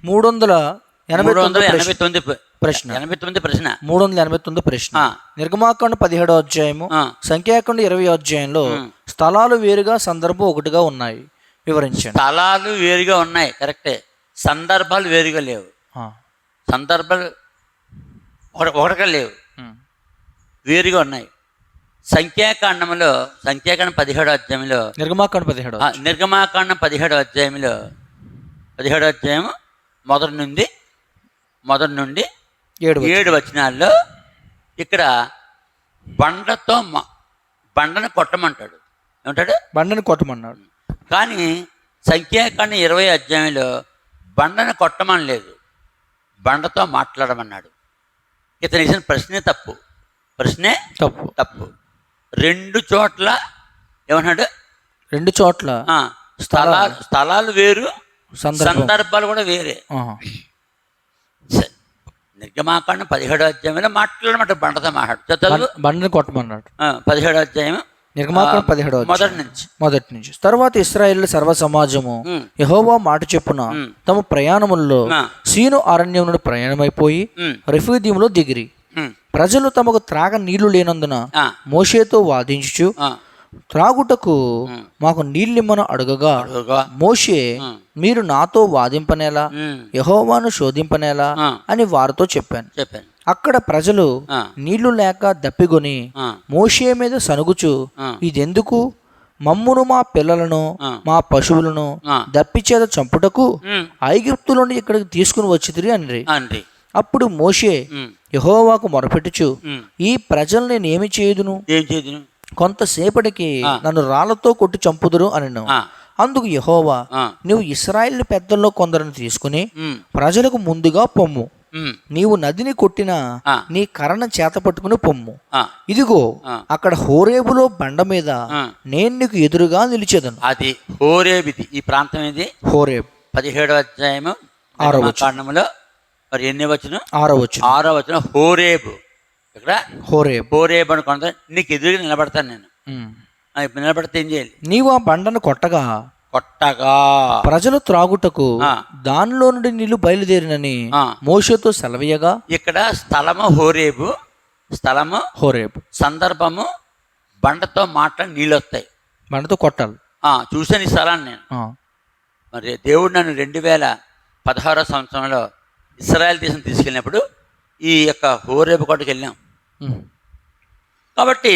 389 ప్రశ్న 389 ప్రశ్న. నిర్గమాకాండ 17వ అధ్యాయము, సంఖ్యాకాండ 20వ అధ్యాయంలో స్థలాలు వేరుగా సందర్భం ఒకటిగా ఉన్నాయి, వివరించండి. స్థలాలు వేరుగా ఉన్నాయి, కరెక్టే. సందర్భాలు వేరుగా లేవు. సందర్భాలు ఒకటిగా లేవు, వేరుగా ఉన్నాయి. సంఖ్యాకాండంలో 17వ అధ్యాయంలో నిర్గమాకాండ 17వ అధ్యాయము మొదటి నుండి 7 వచనాల్లో ఇక్కడ బండను కొట్టమంటాడు. ఏమంటాడు? బండను కొట్టమన్నాడు. కానీ సంఖ్యాకాండ 20వ అధ్యాయంలో బండను కొట్టమని లేదు, బండతో మాట్లాడమన్నాడు. ఇతను ఇచ్చిన ప్రశ్నే తప్పు. రెండు చోట్ల ఏమన్నాడు? రెండు చోట్ల స్థలాలు వేరు, సందర్భాలు కూడా వేరే. నిర్గమాకాండం 17వ అధ్యాయంలో మాట్లాడమంట, బండతో మాట్లాడు. బండను కొట్టమన్నాడు. 17వ అధ్యాయం నిర్గమాకాండం 17వ మొదటి నుంచి. తర్వాత ఇశ్రాయేలు సర్వ సమాజము యెహోవా మాట చెప్పున తమ ప్రయాణముల్లో సీను అరణ్యం నుండి ప్రయాణమైపోయి రెఫీదీములో దిగిరి. ప్రజలు తమకు త్రాగ నీళ్లు లేనందున మోషేతో వాదించుచు త్రాగుటకు మాకు నీళ్ళిమ్మను అడగగా మోషే, మీరు నాతో వాదింపనేలా, యెహోవాను శోధింపనేలా అని వారితో చెప్పాను. అక్కడ ప్రజలు నీళ్లు లేక దప్పిగొని మోషే మీద సనుగుచు, ఇదెందుకు? మమ్మును మా పిల్లలను మా పశువులను దప్పిచేత చంపుటకు ఐగుప్తు నుండి ఇక్కడికి తీసుకుని వచ్చితిరి అని. అప్పుడు మోషే యెహోవాకు మొరపెట్టుచు, ఈ ప్రజలు నేను ఏమి చేయుదును? కొంతసేపటికి నన్ను రాళ్లతో కొట్టి చంపుదురు అని. అందుకు యెహోవా, నువ్వు ఇశ్రాయేలు పెద్దల్లో కొందరిని తీసుకుని ప్రజలకు ముందుగా పొమ్ము. నీవు నదిని కొట్టిన నీ కర్ర చేత పట్టుకుని పొమ్ము. ఇదిగో అక్కడ హోరేబులో బండ మీద నేను నీకు ఎదురుగా నిలిచేదను. అది హోరేబు. ఈ ప్రాంతం ఇది హోరేబు. 17వ అధ్యాయము 6వ కాండంలో మరి ఎన్ని వచనం? 6వ వచనం. హోరేబు. ఇక్కడ హోరేబు అనుకుంటా, నీకు ఎదురుగా నిలబడతాను నేను. నిలబడితే ఏం చేయాలి? నీవు ఆ బండను కొట్టగా ప్రజలు త్రాగుటకు దానిలో నుండి నీళ్లు బయలుదేరినని మోషేతో సెలవీయగా. ఇక్కడ స్థలము హోరేబు, సందర్భము బండతో మాట్లాడి నీళ్ళు వస్తాయి, బండతో కొట్టాలి. చూసాను ఈ స్థలాన్ని నేను. మరి దేవుడు నన్ను 2016వ సంవత్సరంలో ఇశ్రాయేల్ దేశం తీసుకెళ్ళినప్పుడు ఈ యొక్క హోరేబు కొట్టకి వెళ్ళాం. కాబట్టి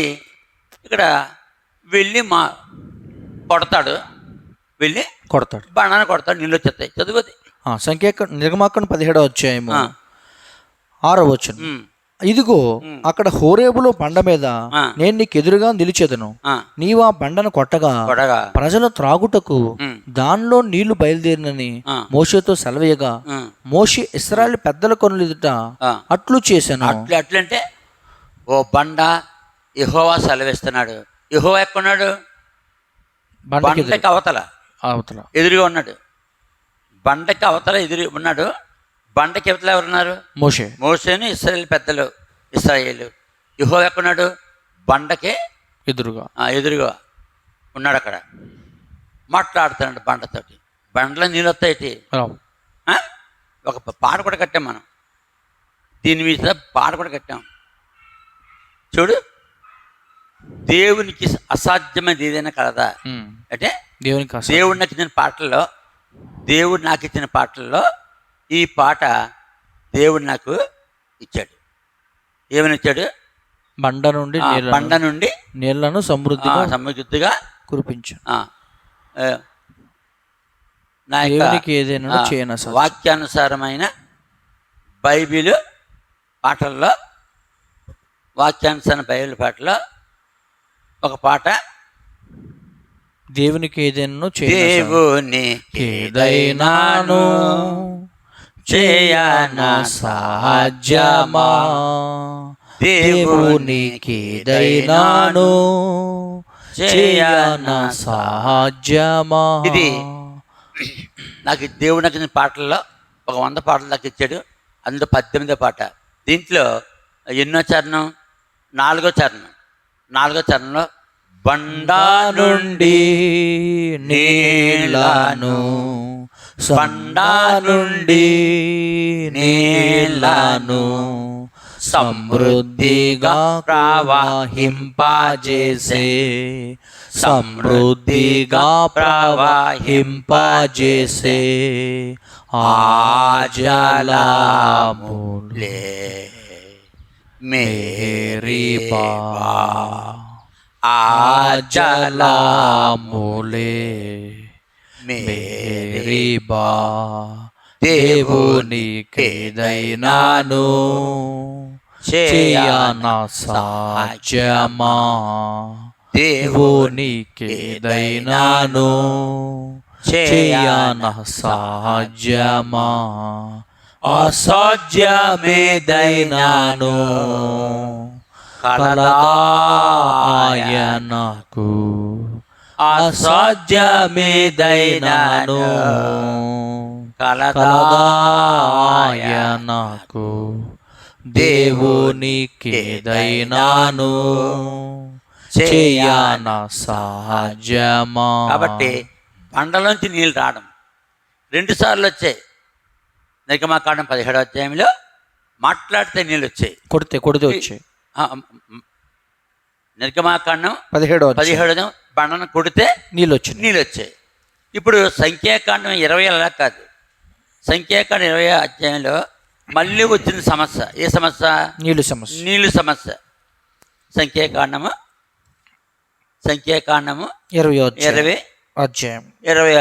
ఇక్కడ వెళ్ళి కొడతాడు, బండను కొడతాడు, నీళ్ళు వచ్చేస్తాయి. చదువుది నిర్గమాకాండం 17వ అధ్యాయము 6వ వచనం. ఇదిగో అక్కడ హోరేబులో బండ మీద నేను నీకు ఎదురుగా నిలిచేదను. నీవు ఆ బండను కొట్టగా ప్రజలు త్రాగుటకు దానిలో నీళ్లు బయలుదేరినని మోషేతో సెలవేయగా మోషే ఇశ్రాయేలు పెద్దల కొనులు ఎదుట అట్లు చేశాను. అట్లంటే ఓ బండ యెహోవా సెలవిస్తున్నాడు. యెహోవా ఎక్కడున్నాడు? బండకి అవతల ఎదురుగా ఉన్నాడు. బండకి అవతల ఎదురు ఉన్నాడు. బండకి అవతల ఎవరున్నారు? మోషేను ఇశ్రాయేలు పెద్దలు. యెహోవా ఎక్కడున్నాడు? బండకే ఎదురుగా ఉన్నాడు. అక్కడ మాట్లాడుతున్నాడు బండతోటి. బండలో నీళ్ళు వస్తాయి. ఒక పాట కూడా కట్టాం మనం, దీని మీద పాట కూడా కట్టాం. చూడు, దేవునికి అసాధ్యమైనది ఏదైనా కలదా అంటే దేవుడు నాకు ఇచ్చిన పాటల్లో ఈ పాట దేవుడు నాకు ఇచ్చాడు. ఏమని ఇచ్చాడు? బండ నుండి నీళ్లను సమృద్ధిగా కురిపించు. నా వాక్యానుసారమైన బైబిల్ పాటల్లో, బైబిల్ పాటలో ఒక పాట, దేవునికి ఏదైనాను చేయన సాధ్యమా, దేవునికి ఏదైనాను చేయన సాధ్యమా. ఇది నాకు దేవుడు నాకు పాటల్లో ఒక 100 పాటలు నాకు ఇచ్చాడు. అందులో 18వ పాట. దీంట్లో ఎన్నో చరణం? 4వ చరణంలో బండ నుండి నీళ్లను బండా నుండి నీళ్లను సమృద్ధిగా ప్రవహింపజేసే, సమృద్ధిగా ప్రవహింపజేసే ఆ జలములే మేరీబా, ఆ జలములే మేరీబా. దేవునికేదైనాను చేయన సాధ్యమా, దేవునికేదైనాను చేయన సాధ్యమా, అసాధ్యమేదైనాను కలదా ఆయనకు, అసాధ్యమేదైనాను కలదా ఆయనకు. దేవునికేదైనాను చేయన సాధ్యమా. కాబట్టి బండలోంచి నీళ్ళు రావడం 2 సార్లు వచ్చాయి. నిర్గమాకాండం 17వ అధ్యాయంలో మాట్లాడితే నీళ్ళు వచ్చాయి, కొడితే వచ్చాయి. నిర్గమాకాండం 17 బండను కొడితే నీళ్ళు వచ్చాయి. ఇప్పుడు సంఖ్యాకాండం 20 అలా కాదు, సంఖ్యాకాండం 20 అధ్యాయంలో మళ్ళీ వచ్చిన సమస్య. ఏ సమస్య? నీళ్ళు సమస్య. సంఖ్యాకాండము 20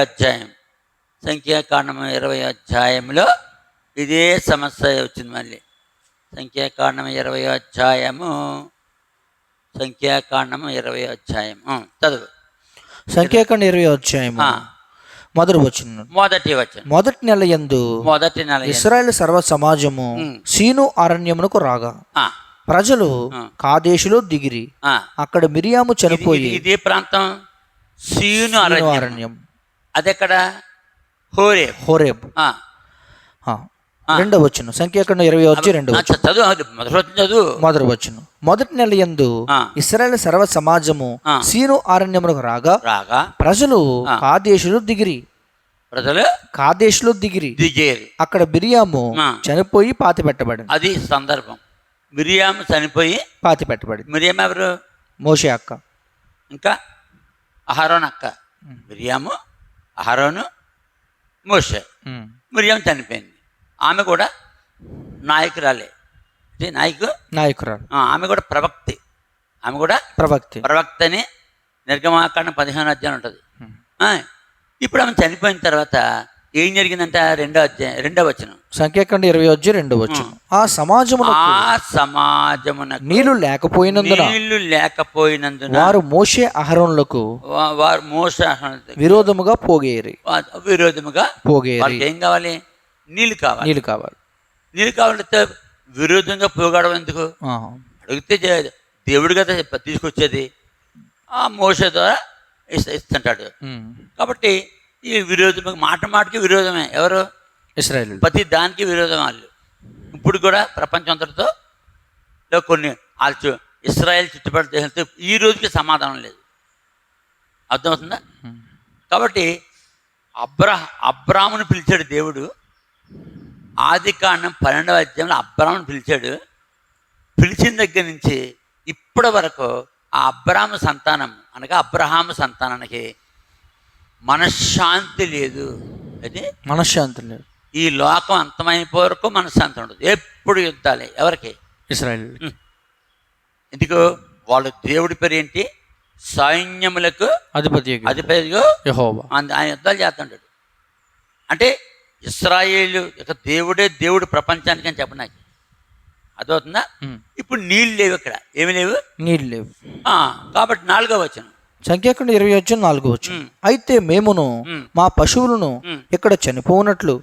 అధ్యాయం, సంఖ్యాకాండము 20 అధ్యాయంలో ఇదే సమస్య వచ్చింది మళ్ళీ. సంఖ్యాకాండం 20 అధ్యాయము చదువు. సంఖ్యాకాండం 20 అధ్యాయము మొదటి వచనం. మొదటి నెల యందు ఇశ్రాయేలు సర్వ సమాజము సీను అరణ్యమునకు రాగా ప్రజలు కాదేశులో దిగిరి. అక్కడ మిరియాము చనిపోయి. ఇదే ప్రాంతం సీను అరణ్యం. అదెక్కడ? హోరేబ్. రెండవ వచనం. సంఖ్యాకాండం 20 వచ్చి 2 మొదటి వచనం. మొదటి నెల యందు ఇశ్రాయేలు సర్వ సమాజము సీను అరణ్యమునకు రాగా ప్రజలు కాదేశులో దిగిరి. అక్కడ మిరియాము చనిపోయి పాతి పెట్టబడింది. అది సందర్భం. మిరియాము చనిపోయి పాతి పెట్టబడింది. మిరియాము ఎవరు? మోషే అక్క, ఇంకా అహరోను అక్క. మిరియాము, అహరోను, మోషే. మిరియాము చనిపోయింది. ఆమె కూడా నాయకురాలే. నాయకురాలు. ఆమె కూడా ప్రవక్తి. ప్రవక్త అని నిర్గమాకాండం 15వ అధ్యాయం ఉంటుంది. ఇప్పుడు ఆమె చనిపోయిన తర్వాత ఏం జరిగిందంటే 2వ వచనం. సంఖ్యాకాండం 20 వచ్చి 2 వచనం. ఆ సమాజమున నీళ్లు లేకపోయినందున వారు మోషే అహరోనులకు విరోధముగా పోగేరి. ఏం కావాలి? నీళ్ళు కావాలి. నీళ్ళు కావాలంటే విరోధంగా పోగడం ఎందుకు? అడిగితే దేవుడు కదా తీసుకొచ్చేది, ఆ మోషే ద్వారా ఇస్తుంటాడు. కాబట్టి ఈ విరోధం, మాటకి విరోధమే. ఎవరు? ఇశ్రాయేలు. ప్రతి దానికి విరోధం వాళ్ళు. ఇప్పుడు కూడా ప్రపంచం అంతటితో కొన్ని వాళ్ళు ఇశ్రాయేల్ చుట్టుపక్కల దేశంతో ఈ రోజుకి సమాధానం లేదు. అర్థమవుతుందా? కాబట్టి అబ్రామును పిలిచాడు దేవుడు. ఆదికాండం 12వ అధ్యాయంలో అబ్రామును పిలిచాడు. పిలిచిన దగ్గర నుంచి ఇప్పటి వరకు ఆ అబ్రాము సంతానం అనగా అబ్రహాము సంతానానికి మనశ్శాంతి లేదు. అది మనశ్శాంతి లేదు. ఈ లోకం అంతమైపోయే వరకు మనశ్శాంతి ఉండదు. ఎప్పుడు యుద్ధాలే. ఎవరికి? ఇశ్రాయేలు. ఎందుకు? వాళ్ళు దేవుడి పేరు ఏంటి? సైన్యములకు అధిపతిగా యెహోవా. ఆయన యుద్ధాలు చేస్తుంటాడు. అంటే ఇశ్రాయేలు యొక్క దేవుడు ప్రపంచానికి అని చెప్ప నాకు అర్థమవుతుందా? ఇప్పుడు నీళ్ళు లేవు. ఇక్కడ ఏమి లేవు? నీళ్ళు లేవు. కాబట్టి 4వ వచనం. సంఖ్యాకాండం 20 వచ్చి 4 వచ్చి. అయితే మేమును మా పశువులను ఇక్కడ చనిపోనట్లు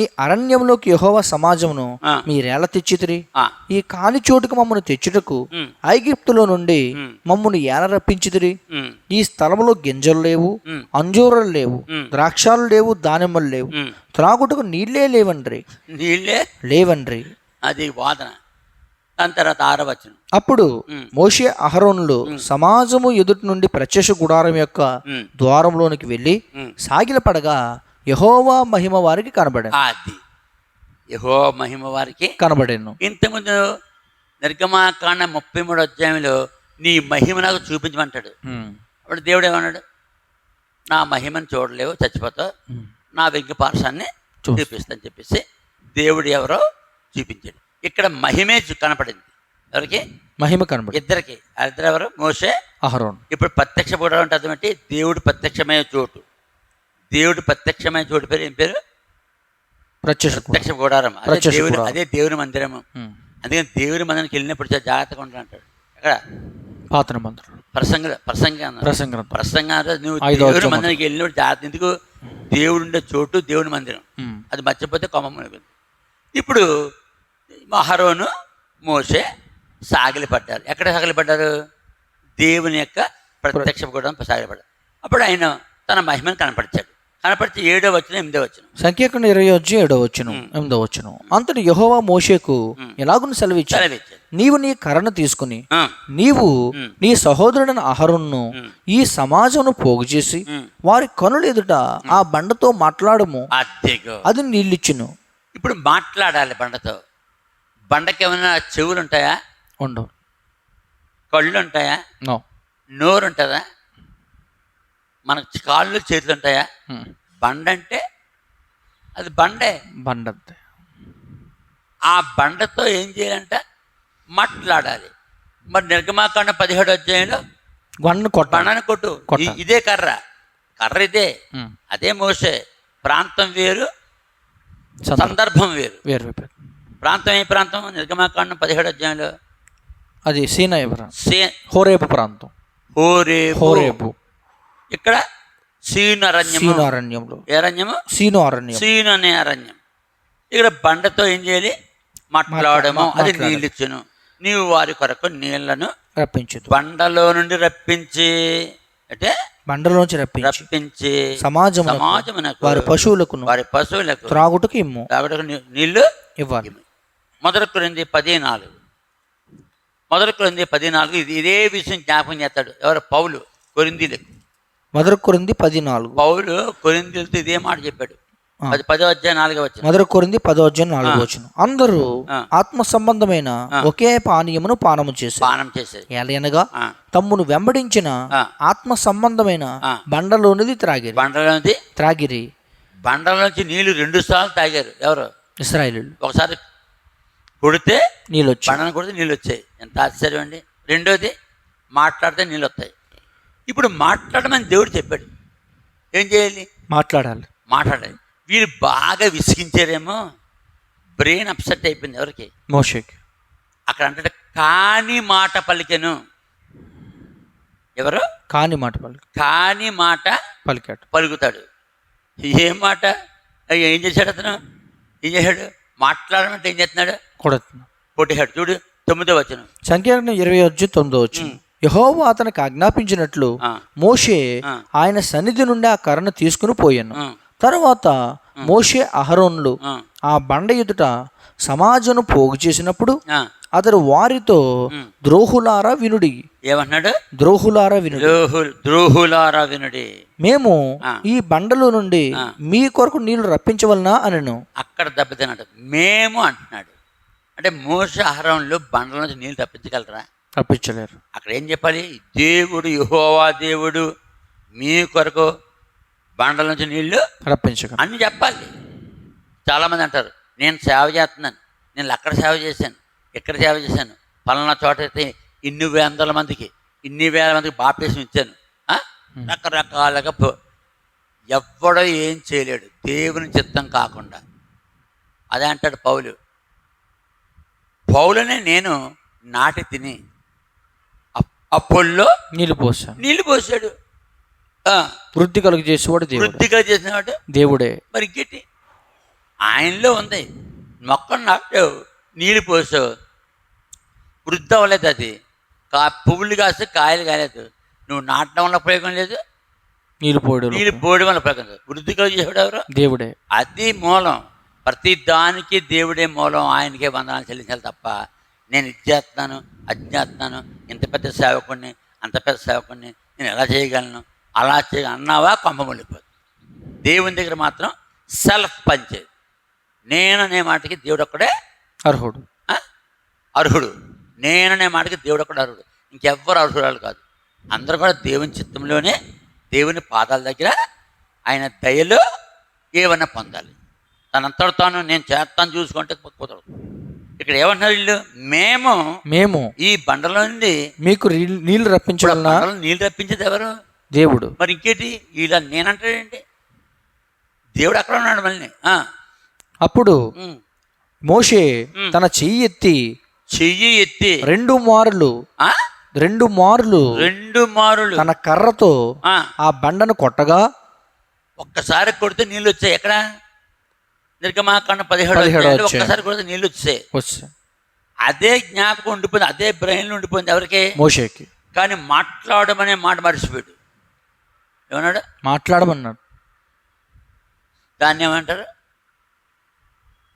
ఈ అరణ్యంలోకి యెహోవా సమాజమును మీరేళ తెచ్చితిరి. ఈ కాని చోటుకు మమ్మను తెచ్చుటకు ఐగుప్తులో నుండి మమ్మను ఏల రప్పించితిరి. ఈ స్థలములో గింజలు లేవు, అంజూరలు లేవు, ద్రాక్షాలు లేవు, దానిమ్మలు లేవు, త్రాగుటకు నీళ్లే లేవండ్రి. అది వాదన. దాని తర్వాత 6వ వచనం. అప్పుడు మోషే అహరోనులు సమాజము ఎదుటి నుండి ప్రత్యక్ష గుడారం యొక్క ద్వారంలోనికి వెళ్ళి సాగిలపడగా యెహోవా మహిమ వారికి కనబడెను. అది యెహోవా మహిమ వారికి కనబడెను. ఇంతకుముందు నిర్గమాకాండ 33 అధ్యాయంలో నీ మహిమ నాకు చూపించమంటాడు. అప్పుడు దేవుడు ఏమన్నాడు? నా మహిమను చూడలేవు, చచ్చిపోతావు, నా వెంకి పార్శాన్ని చూపిస్తాను చెప్పేసి దేవుడు ఎవరో చూపించాడు. ఇక్కడ మహిమే కనపడింది. ఎవరికి? మహిమ కనబడి ఇద్దరికి. ఇద్దరు ఎవరు? మోషే, అహరోను. ఇప్పుడు ప్రత్యక్ష గుడారం అంటే అర్థం ఏంటి? దేవుడు ప్రత్యక్షమయ్యే చోటు. దేవుడు ప్రత్యక్షమయ్యే చోటు పేరు ఏం పేరు? ప్రత్యక్ష గుడారం. అదే దేవుని మందిరము. అందుకని దేవుని మందిరానికి వెళ్ళినప్పుడు జాగ్రత్తగా ఉంటా అంటాడు. ఎక్కడ? పాత మందిరం. ప్రసంగం నువ్వు దేవుని మందిరానికి వెళ్ళినప్పుడు జాగ్రత్త. ఎందుకు? దేవుడు ఉండే చోటు దేవుని మందిరం. అది మర్చిపోతే కొమ్మ. ఇప్పుడు అహరోను, మోషే సాగిలిపడ్డారు. ఎక్కడ సాగిలిపడ్డారు? దేవుని యొక్క ప్రత్యక్ష గుడారం సాగిలిపడ్డారు. అప్పుడు ఆయన తన మహిమను కనపరిచాడు. కనపరిచి 7వ వచనం 8వ వచనం. సంఖ్యాకాండం 20:7 8వ వచనం. అంతటి యెహోవా మోషేకు ఎలాగున సెలవిచ్చాడు, నీవు నీ కర్రను తీసుకుని నీవు నీ సహోదరుడైన అహరోనును ఈ సమాజమును పోగు చేసి వారి కనుల ఎదుట ఆ బండతో మాట్లాడము, అది నీళ్ళిచ్చును. ఇప్పుడు మాట్లాడాలి బండతో. బండకి ఏమైనా చెవులు ఉంటాయా? ఉండవు. కళ్ళు ఉంటాయా? నోరు ఉంటుందా? మనకు కాళ్ళు చేతులు ఉంటాయా? బండ అంటే అది బండే. బండ. ఆ బండతో ఏం చేయాలంట? మాట్లాడాలి. మరి నిర్గమాకాండ 17వ అధ్యాయంలో బండను కొట్టు. ఇదే కర్ర ఇదే. అదే మోషే. ప్రాంతం వేరు, సందర్భం వేరు. ప్రాంతం ఏ ప్రాంతం? నిర్గమాకాండం 17వ అధ్యాయంలో అది సీనాయి హోరేబు ప్రాంతం. హోరేబు. ఇక్కడ సీను అరణ్యంలో. ఏ అరణ్యము? సీను అరణ్యం. సీను అనే అరణ్యం. ఇక్కడ బండతో ఏం చేయాలి? మాట్లాడము, అది నీళ్ళిచ్చును. నీవు వారి కొరకు నీళ్లను రప్పించు. బండలో నుండి రప్పించి, అంటే బండలోంచి రప్పించి సమాజమునకు వారి పశువులకు త్రాగుటకు నీళ్లు ఇవ్వాలి. మొదటి కొరింథీ 14 ఇదే విషయం జ్ఞాపకం చేస్తాడు. ఎవరు? పౌలు కొరింథీలకు. మొదటి కొరింథీ 14. పౌలు కొరింథీలతో ఇదే మాట చెప్పాడు. 10వ అధ్యాయం 4వ వచనం. మొదటి కొరింథీ 10వ అధ్యాయం 4వ వచనం. అందరూ ఆత్మ సంబంధమైన ఒకే పానీయమును పానం చేశారు. ఎలయనగా తమ్మును వెంబడించిన ఆత్మ సంబంధమైన బండలోనిది త్రాగిరి. బండలోంచి నీళ్లు 2 సార్లు తాగారు. ఎవరు? ఇశ్రాయేలీయులు. ఒకసారి కొడితే నీళ్ళు వచ్చాయి, బండను కొడితే నీళ్ళు వచ్చాయి. ఎంత ఆశ్చర్యం అండి. రెండోది మాట్లాడితే నీళ్ళు వస్తాయి. ఇప్పుడు మాట్లాడమని దేవుడు చెప్పాడు. ఏం చేయాలి? మాట్లాడాలి. వీళ్ళు బాగా విసిగించారేమో, బ్రెయిన్ అప్సెట్ అయిపోయింది. ఎవరికి? మోషేకి. అక్కడ అంటే కాని మాట పలికెను. ఎవరు? కాని మాట పలుకుతాడు. ఏం మాట? ఏం చేశాడు అతను? మాట్లాడమంటే ఏం చేస్తున్నాడు? కొట్టేశాడు. చూడు 9వ వచనం. సంఖ్యాకాండం 20:9. యెహోవా అతనికి ఆజ్ఞాపించినట్లు మోషే ఆయన సన్నిధి నుండి ఆ కర్రను తీసుకుని పోయాను. తరువాత మోషే అహరోనులు ఆ బండ ఎదుట సమాజమును పోగు చేసినప్పుడు అతడు వారితో ద్రోహులారా వినుడి. ఏమన్నాడు? ద్రోహులారా వినుడి. మేము ఈ బండలో నుండి మీ కొరకు నీళ్లు రప్పించవలనా అనను. అక్కడ దెబ్బతిన్నాడు. మేము అంటున్నాడు. అంటే మోషే అహరోనులు బండల నుంచి నీళ్ళు రప్పించలేరు. అక్కడ ఏం చెప్పాలి? దేవుడు యెహోవా దేవుడు మీ కొరకు బండల నుంచి నీళ్లు రప్పించగలరు అని చెప్పాలి. చాలామంది అంటారు, నేను సేవ చేస్తున్నాను, నేను అక్కడ సేవ చేశాను, ఇక్కడ సేవ చేశాను, పలానా చోట అయితే ఇన్ని వేల మందికి బాప్టిజం ఇచ్చాను. రకరకాలుగా ఎవ్వడో ఏం చేయలేడు దేవుని చిత్తం కాకుండా. అదే అంటాడు పౌలునే నేను నాటి తిని అప్పుల్లో నీళ్ళు పోసాడు. వృద్ధి కలుగు చేసేవాడు చేసినవాడు దేవుడే. మరి ఇంకేంటి? ఆయనలో ఉంది. మొక్కను నాటావు, నీళ్ళు పోసావు, వృద్ధి అవ్వలేదు. అది పువ్వులు కాస్తే కాయలు కాలేదు. నువ్వు నాటడం వల్ల ప్రయోగం లేదు, నీళ్ళు పోయడం వల్ల ప్రయోగం లేదు. వృద్ధి కలుగు చేసేవాడు ఎవరు? దేవుడే. అది మూలం. ప్రతి దానికి దేవుడే మూలం. ఆయనకే వందనాలు చెల్లించాలి తప్ప నేను ఇది చేస్తున్నాను, అది చేస్తున్నాను, ఇంత పెద్ద సేవకుడిని, అంత పెద్ద సేవకుడిని, నేను ఎలా చేయగలను, అలా అన్నావా కొంప ముళ్ళిపోదు. దేవుని దగ్గర మాత్రం సెల్ఫ్ పంచేది. నేననే మాటకి దేవుడు ఒక్కడే అర్హుడు. అర్హుడు. నేననే మాటకి దేవుడు ఒక్కడే అర్హుడు. ఇంకెవ్వరు అర్హురాలు కాదు. అందరూ కూడా దేవుని చిత్తంలోనే, దేవుని పాదాల దగ్గర ఆయన దయలో ఏమన్నా పొందాలి. తనంతట తాను నేను చేస్తాను చూసుకుంటే కుదరదు. ఇక్కడ ఏమంటున్నారు వీళ్ళు? మేము ఈ బండలో నుండి మీకు నీళ్లు రప్పించాలన్నా. నీళ్ళు రప్పించేది ఎవరు? దేవుడు. మరి ఇంకేంటి ఇలా నేనంటాడేంటి? దేవుడు అక్కడ ఉన్నాడు మళ్ళీ. అప్పుడు మోషే తన చెయ్యి ఎత్తి 2 మారులు తన కర్రతో ఆ బండను కొట్టగా ఒక్కసారి కొడితే నీళ్ళు వచ్చాయి. ఎక్కడ? నిర్గమాకాండం 17 ఒక్కసారి కొడితే నీళ్ళు వచ్చాయి. అదే జ్ఞాపకం ఉండిపోయింది, అదే బ్రెయిన్లో ఉండిపోయింది. ఎవరికి? మోషేకి. కానీ మాట్లాడమనే మాట మర్చిపోయాడు. ఏమన్నాడు? మాట్లాడమన్నాడు. దాన్ని ఏమంటారు?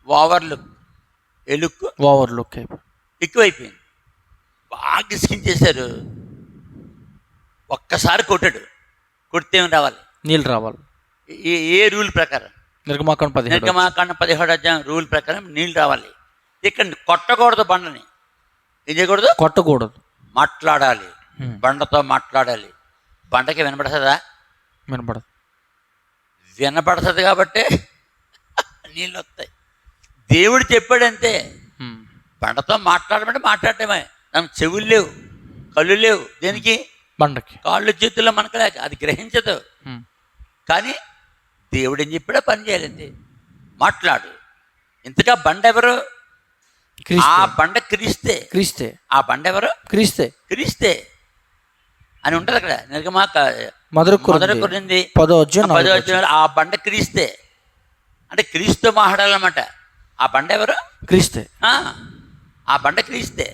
ఓవర్లుక్ ఎక్కువైపోయింది. బాగా గిసికించేశారు. ఒక్కసారి కొట్టాడు. కొడితే ఏమి రావాలి? నీళ్ళు రావాలి. ఏ రూల్ ప్రకారం? నిర్గమాకాండం 17 అధ్యాయం రూల్ ప్రకారం నీళ్ళు రావాలి. ఇక్కడ కొట్టకూడదు బండని. ఏం చేయకూడదు? కొట్టకూడదు. మాట్లాడాలి. బండతో మాట్లాడాలి. బండకి వినపడుతుందా? వినపడుతుంది కాబట్టి నీళ్ళు వస్తాయి. దేవుడు చెప్పాడంతే. బండతో మాట్లాడమంటే మాట్లాడటమే. దానికి చెవులు లేవు, కళ్ళు లేవు. దేనికి? బండకి. కాళ్ళు చేతుల్లో మనకు లేక అది గ్రహించదు. కానీ దేవుడు ఏం చెప్పాడో పని చేయాలండి. మాట్లాడు. ఇంతగా బండ ఎవరు? ఆ బండ క్రీస్తే. ఆ బండ ఎవరు? క్రీస్తే అని ఉంటుంది అక్కడ. మొదటి కొరింథీ 10 ఆ బండ క్రీస్తే. అంటే క్రీస్తు మాట్లాడాలన్నమాట. ఆ బండ ఎవరు? క్రీస్తే. ఆ బండ క్రీస్తే.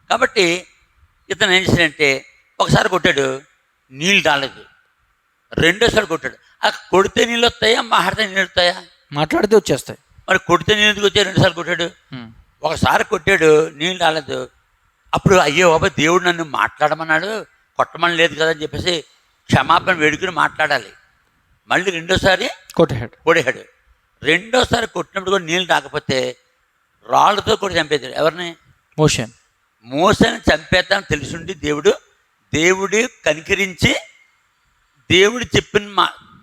కాబట్టి ఇతను ఏం చేశాడంటే ఒకసారి కొట్టాడు, నీళ్ళు రాలేదు. రెండోసారి కొట్టాడు. కొడితే నీళ్ళు వస్తాయా? మాట్లాడితే నీళ్ళు వస్తాయా? మాట్లాడితే వచ్చేస్తాయి. మరి కొడితే నీళ్ళు ఎందుకు వచ్చాయి? 2 సార్లు కొట్టాడు. ఒకసారి కొట్టాడు, నీళ్ళు రాలేదు. అప్పుడు అయ్యో బాబా, దేవుడు నన్ను మాట్లాడమన్నాడు, కొట్టమని లేదు కదా అని చెప్పేసి క్షమాపణ వేడుకుని మాట్లాడాలి. మళ్ళీ రెండోసారి కొట్టాడు. రెండోసారి కొట్టినప్పుడు కూడా నీళ్ళు రాకపోతే రాళ్ళతో కూడా చంపేశాడు. ఎవరిని? మోషేని చంపేద్దామని తెలుసుండి దేవుడు కనికరించి దేవుడు చెప్పిన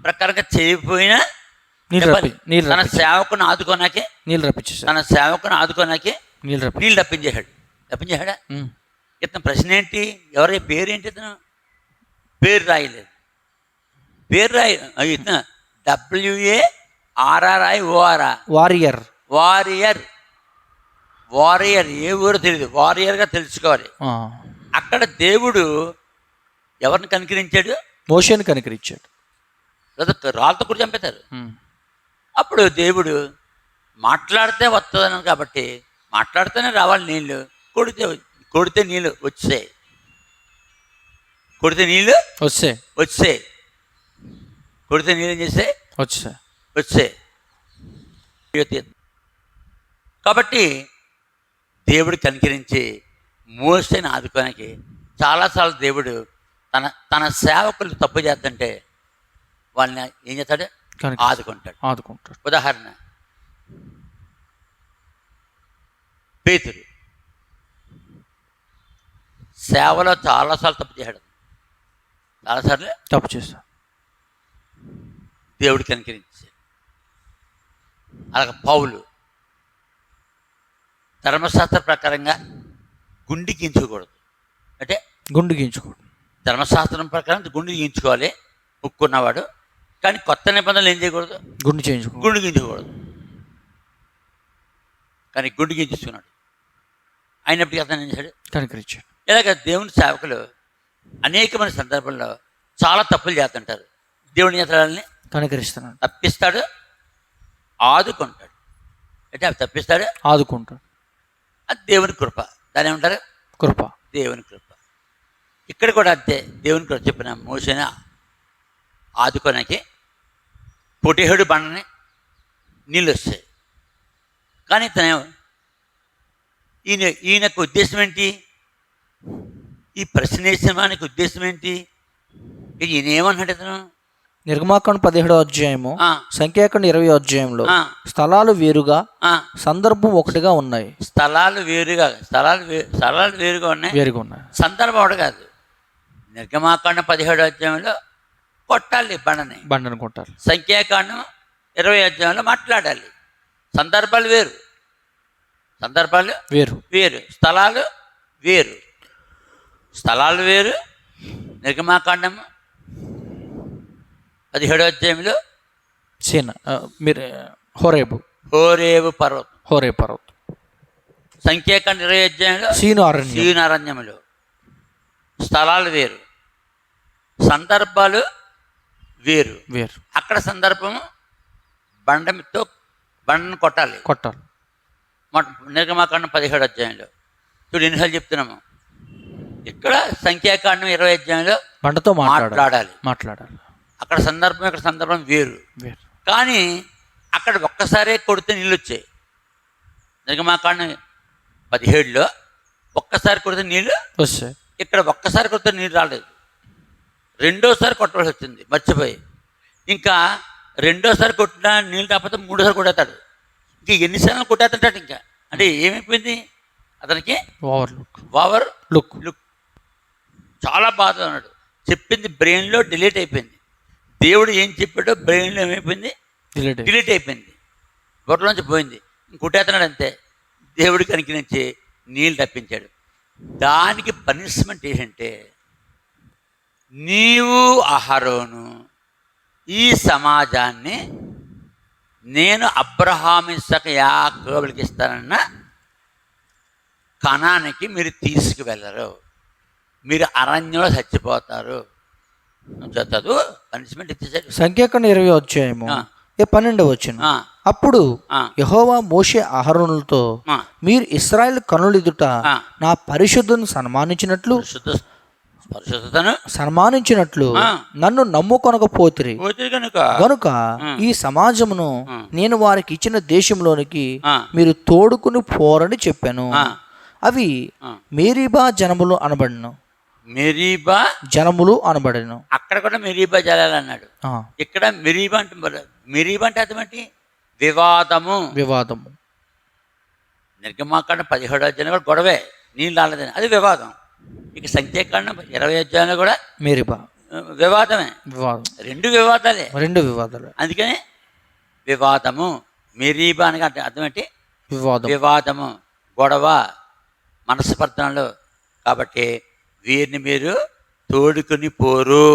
ప్రకారంగా చేయకపోయినా తన సేవకుని ఆదుకోనాకే నీళ్ళు రప్పించేశాడా? ఇతను ప్రశ్న ఏంటి? ఎవరి పేరేంటి? ఇతను పేరు రాయలేదు. ఇతను WARRIOR వారియర్. ఏ ఊరో తెలియదు. వారియర్గా తెలుసుకోవాలి. అక్కడ దేవుడు ఎవరిని కనికరించాడు? మోషేని కనికరించాడు. రాళ్ళతో కూడా చంపేశారు. అప్పుడు దేవుడు మాట్లాడితే వస్తుందన్నాను కాబట్టి మాట్లాడితేనే రావాలి నీళ్ళు. కొడితే నీళ్ళు వచ్చాయి. కొడితే నీళ్ళు ఏం చేస్తాయి? వచ్చాయి. కాబట్టి దేవుడు కనికరించి మోసేని ఆదుకోనికి చాలాసార్లు దేవుడు తన సేవకులు తప్పు చేస్తుంటే వాళ్ళని ఏం చేస్తాడు? ఆదుకుంటాడు. ఉదాహరణ, పేతురు సేవలో చాలాసార్లు తప్పు చేశాడు. దేవుడు కనికరించాడు. అలాగే పౌలు ధర్మశాస్త్ర ప్రకారంగా గుండు గీయించకూడదు. అంటే ధర్మశాస్త్రం ప్రకారం గుండు గీయించుకోవాలి ముక్కున్నవాడు. కానీ కొత్త నిబంధనలు ఏం చేయకూడదు? గుండు గీయించకూడదు. కానీ గుండు గీయించుకున్నాడు. అయినప్పటికీ అతను ఏం చేశాడు? కనికరించాడు. ఇలాగ దేవుని సేవకులు అనేకమైన సందర్భంలో చాలా తప్పులు చేస్తుంటారు. దేవుని చేతలని కనికరిస్తున్నాడు, తప్పిస్తాడు, ఆదుకుంటాడు. అంటే అవి తప్పిస్తాడు, ఆదుకుంటాడు. అది దేవుని కృప. దాని ఏమంటారు? కృప. దేవుని కృప. ఇక్కడ కూడా అంతే. దేవుని కృప చెప్పిన మోసేని ఆదుకోనికి పొటేహుడు బండని నీళ్ళు వస్తాయి. కానీ ఈయనకు ఉద్దేశం ఏంటి? ఈ ప్రశ్న వేసిన వానికి ఉద్దేశం ఏంటి? ఈయన ఏమన్నాడు? ఇతను నిర్గమాకాండం 17వ అధ్యాయము, ఆ, సంఖ్యాకాండం 20వ అధ్యాయంలో ఆ, స్థలాలు వేరుగా, ఆ. సందర్భం ఒకటిగా ఉన్నాయి. స్థలాలు వేరుగా ఉన్నాయి. వేరుగా ఉన్నాయి. సందర్భం ఒకటి కాదు. నిర్గమాకాండం 17 అధ్యాయంలో కొట్టాలి బండని కొట్టాలి. సంఖ్యాకాండం 20 అధ్యాయంలో మాట్లాడాలి. సందర్భాలు వేరు, వేరు. స్థలాలు వేరు. నిర్గమాకాండం 17 అధ్యాయంలో హోరేబు పర్వతం. సంఖ్యాకాండం 20 అధ్యాయంలో సీను అరణ్యములో. స్థలాలు వేరు, సందర్భాలు వేరు. అక్కడ సందర్భము బండను కొట్టాలి. నిర్గమాకాండం 17 అధ్యాయంలో చూడు ఎన్నిసార్లు చెప్తున్నాము. ఇక్కడ సంఖ్యాకాండం 20 అధ్యాయంలో బండతో మాట్లాడాలి. అక్కడ సందర్భం వేరు. కానీ అక్కడ ఒక్కసారే కొడితే నీళ్ళు వచ్చాయి. నిర్గమాకాండం 17లో ఒక్కసారి కొడితే నీళ్ళు వచ్చాయి. ఇక్కడ ఒక్కసారి కొడితే నీళ్ళు రాలేదు. రెండోసారి కొట్టవలసి వచ్చింది, మర్చిపోయి. ఇంకా రెండోసారి కొట్టినా నీళ్ళు రాకపోతే మూడోసారి కొట్టేస్తాడు. ఇంకా ఎన్నిసార్లు కొట్టేస్తాడు. ఇంకా అంటే ఏమైపోయింది అతనికి? Over look. చాలా బాధ ఉన్నాడు. చెప్పింది బ్రెయిన్లో డిలీట్ అయిపోయింది. దేవుడు ఏం చెప్పాడో బ్రెయిన్లో ఏమైపోయింది? డిలీట్ అయిపోయింది, బొట్టలోంచి పోయింది. కొట్టేస్తున్నాడు అంతే. దేవుడి కనికి నుంచి నీళ్ళు తప్పించాడు. దానికి పనిష్మెంట్ ఏంటంటే, నీవు అహరోను ఈ సమాజాన్ని నేను అబ్రహాము, ఇస్సాకు, యాకోబులకి ఇస్తానన్న కనానికి మీరు తీసుకువెళ్ళరు, మీరు అరణ్యంలో చచ్చిపోతారు. చదువు పనిష్మెంట్ ఇచ్చేసాడు. సంఖ్యాకాండం 20వ అధ్యాయము 12వ వచనం. అప్పుడు యెహోవా మోషే అహరోనులతో, మీరు ఇశ్రాయేలు కనుల ఎదుట నా పరిశుద్ధను సన్మానించినట్లు నన్ను నమ్ముకొనకపోతిరి గనుక ఈ సమాజమును నేను వారికి ఇచ్చిన దేశంలోనికి మీరు తోడుకుని పోరని చెప్పాను. అవి మేరీబా జనములు అనబడిను. అక్కడ కూడా మెరీబా జలాలు అన్నాడు. ఇక్కడ మెరీబా అంటే అర్థం ఏంటి? వివాదము. నిర్గమాకాండం 17 అధ్యాయంలో గొడవే, నీళ్ళు రాలేదని, అది వివాదం. ఇక సంఖ్యాకాండం 20 అధ్యాయంలో కూడా మెరీబా వివాదమే. రెండు వివాదాలే. అందుకని వివాదము. మెరీబా అనగా అర్థం ఏంటి? వివాదము, గొడవ, మనస్పర్ధనలు. కాబట్టి వీరిని మీరు తోడుకుని పోరు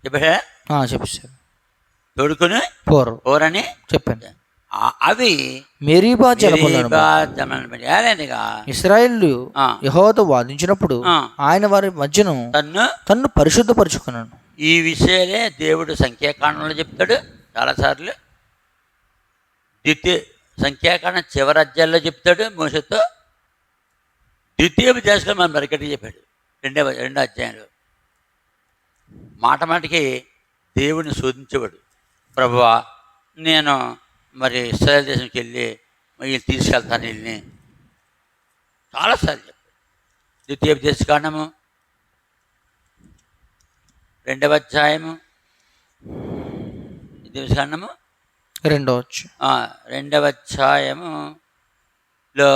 చెప్పారు. తోడుకుని పోరని చెప్పాను. అవి మెరీబా ఇశ్రాయేలు యెహోవాతో వాదించినప్పుడు ఆయన వారి మధ్యను తన్ను పరిశుద్ధపరచుకున్నాను. ఈ విషయాలే దేవుడు సంఖ్యాకాండంలో చెప్తాడు చాలాసార్లు. సంఖ్యాకాండం చివరి అధ్యాయంలో చెప్తాడు మోషేతో. ద్వితీయోపదేశకాండం మనం మరికటి చెప్పాడు రెండో అధ్యాయంలో. మాటకి దేవుడిని శోధించేవాడు. ప్రభువా, నేను మరి ఇశ్రాయేలు దేశంకి వెళ్ళి వీళ్ళు తీసుకెళ్తాను వీళ్ళని చాలాసార్లు చెప్పాడు. ద్వితీయోపదేశకాండము 2వ అధ్యాయము, ద్వితీయోపదేశకాండము 2వ అధ్యాయములో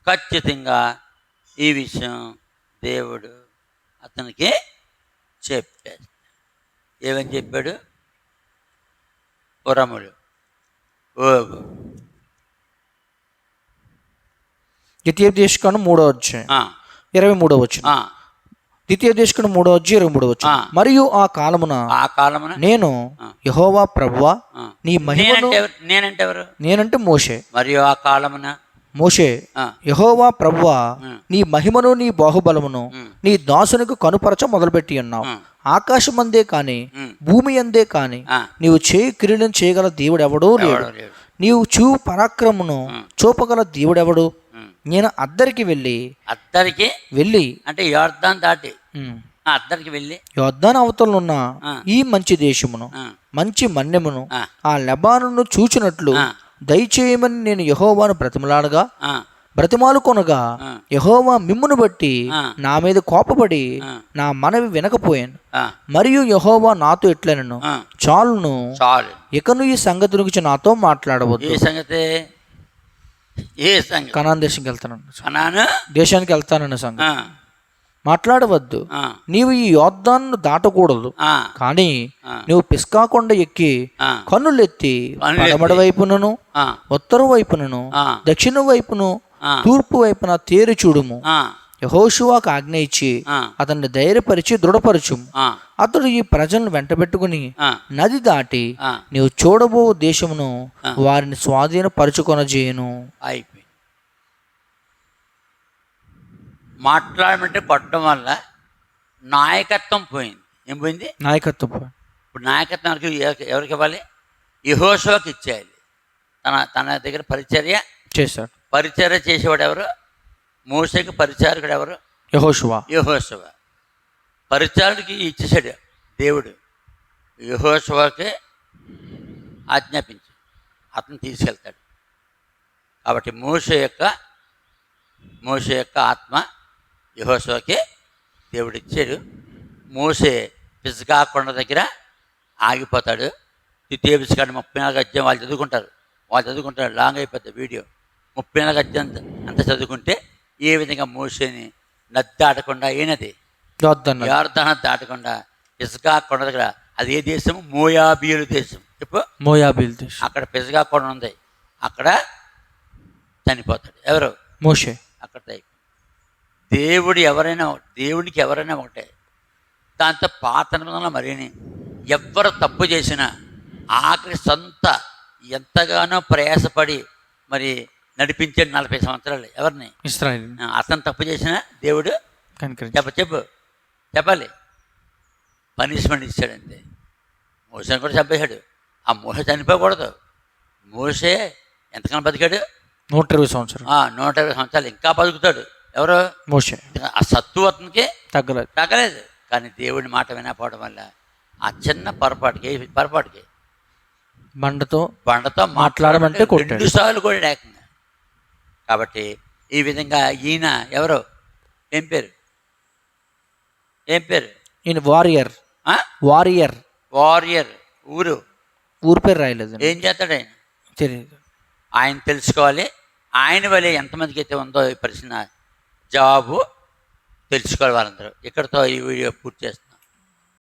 ఖచ్చితంగా ఈ విషయం దేవుడు అతనికి చెప్పాడు. ఏమని చెప్పాడు? పురములు, ఓగు. ద్వితీయోపదేశకాండం 3వ అధ్యాయం 23వ వచనం. ద్వితీయోపదేశకాండం 3వ అధ్యాయం 23వ వచనం. మరియు ఆ కాలమున నేను యెహోవా ప్రభువా నీ మహిమను. నేనంటే మోషే. మరియు ఆ కాలమున మోషే, యెహోవా ప్రభువా నీ మహిమను నీ బాహుబలమును నీ దాసునికి కనుపరచ మొదలుపెట్టి ఉన్నావు. ఆకాశమందే కాని భూమి అందే కాని నీవు చేయి క్రియలను చేయగల దేవుడెవడూ లేడు. నీవు పరాక్రమమును చూపగల దేవుడెవడు? నేను అద్దరికి వెళ్ళి అంటే యోర్దాను దాటి అద్దరికి వెళ్ళి యోర్దాను అవతలనున్న ఈ మంచి దేశమును మంచి మన్యమును ఆ లెబానును చూచినట్లు దయచేయమని నేను యెహోవాను బ్రతిమలాడగా బ్రతిమాలు కొనగా ఆ. యెహోవా మిమ్మును బట్టి ఆ. నా మీద కోపపడి ఆ. నా మనవి వినకపోయాను. ఆ, మరియు యెహోవా నాతో ఇట్లనెను, ఆ. చాలును, చాలు. ఇకను ఈ సంగతి గురించి నాతో మాట్లాడవద్దు. ఏ సంగతి? ఏ సంగతి? కనాన్ దేశంకి వెళ్తానన్న అన్నాను. దేశానికి వెళ్తానన్న సంగతి ఆ, మాట్లాడవద్దు. ఆ, నీవు ఈ యోర్దాను దాటకూడదు. ఆ, కానీ ఆ. నువ్వు పిస్కాకొండ ఎక్కి ఆ, కన్నులెత్తి కన్నులెత్తి పడమటి వైపునను ఆ, ఉత్తర వైపునను ఆ, దక్షిణ వైపును ఆ, తూర్పు వైపున తేరి చూడుము. ఆ, యెహోషువకు ఆజ్ఞ ఇచ్చి ఆ, అతన్ని ధైర్యపరిచి దృఢపరచుము. ఆ, అతడు ఈ ప్రజలను వెంటబెట్టుకుని ఆ, నది దాటి ఆ. నీవు చూడబో దేశమును ఆ. వారిని స్వాధీనపరచుకొనజేయును. అయిపోయింది. మాట్లాడమంటే కొట్టడం వల్ల నాయకత్వం పోయింది. ఏం పోయింది? నాయకత్వం ఇప్పుడు నాయకత్వం ఎవరికి ఇవ్వాలి? యెహోషువకి ఇచ్చేయాలి. తన దగ్గర చేశాడు. పరిచర్య చేసేవాడు ఎవరు? మోషేకి పరిచారకుడు ఎవరు? యెహోషువ. యెహోషువ. పరిచారకుడికి ఇచ్చేసాడు దేవుడు. యెహోషువకి ఆజ్ఞాపించి అతను తీసుకెళ్తాడు. కాబట్టి మోషే యొక్క ఆత్మ యెహోషువకి దేవుడు ఇచ్చాడు. మోషే పిస్గా కొండ దగ్గర ఆగిపోతాడు. ద్వితీయ పిస్గా 34 అధ్యాయం వాళ్ళు చదువుకుంటారు. లాంగ్ అయిపోద్ది వీడియో. 34 అధ్యాయం అంత చదువుకుంటే ఏ విధంగా మోషేని నది దాటకుండా అయినది యోర్దాను దాటకుండా పిస్గా కొండ దగ్గర, అది ఏ దేశం? మోయాబీయుల దేశం. చెప్పు. మోయాబీయుల దేశం. అక్కడ పిస్గా కొండ ఉంది. అక్కడ చనిపోతాడు. ఎవరు? మోషే. అక్కడ దేవుడికి ఎవరైనా ఒకటే. దాంతో పాత నిబంధనలో మరిని ఎవ్వరు తప్పు చేసినా ఆఖరి సొంత ఎంతగానో ప్రయాసపడి మరి నడిపించాడు 40 సంవత్సరాలు. ఎవరిని? ఇశ్రాయేలు. అతను తప్పు చేసినా దేవుడు చెప్పాలి పనిష్మెంట్ ఇచ్చాడంతే. మోసేని కూడా చంపేశాడు. ఆ మోసే చనిపోకూడదు. మోసే ఎంతకాలం బతికాడు? 120 సంవత్సరాలు. 120 సంవత్సరాలు ఇంకా బతుకుతాడు. ఎవరు? మోషే. ఆ సత్తు అతనికి తగ్గలేదు. కానీ దేవుడి మాట వినకపోవడం వల్ల ఆ చిన్న పొరపాటుకి బండతో మాట్లాడమంటే 2 సార్లు కూడా ఏకంగా. కాబట్టి ఈ విధంగా ఈయన ఎవరు? ఏం పేరు? ఈయన వారియర్. ఊరు పేరు రాయలేదు. ఏం చేస్తాడు ఆయన? తెలియదు. ఆయన తెలుసుకోవాలి. ఆయన వల్ల ఎంతమందికి అయితే ఉందో ఈ ప్రశ్న జవాబు తెలుసుకోవాలి వాళ్ళందరూ. ఇక్కడితో ఈ వీడియో పూర్తి చేస్తాను.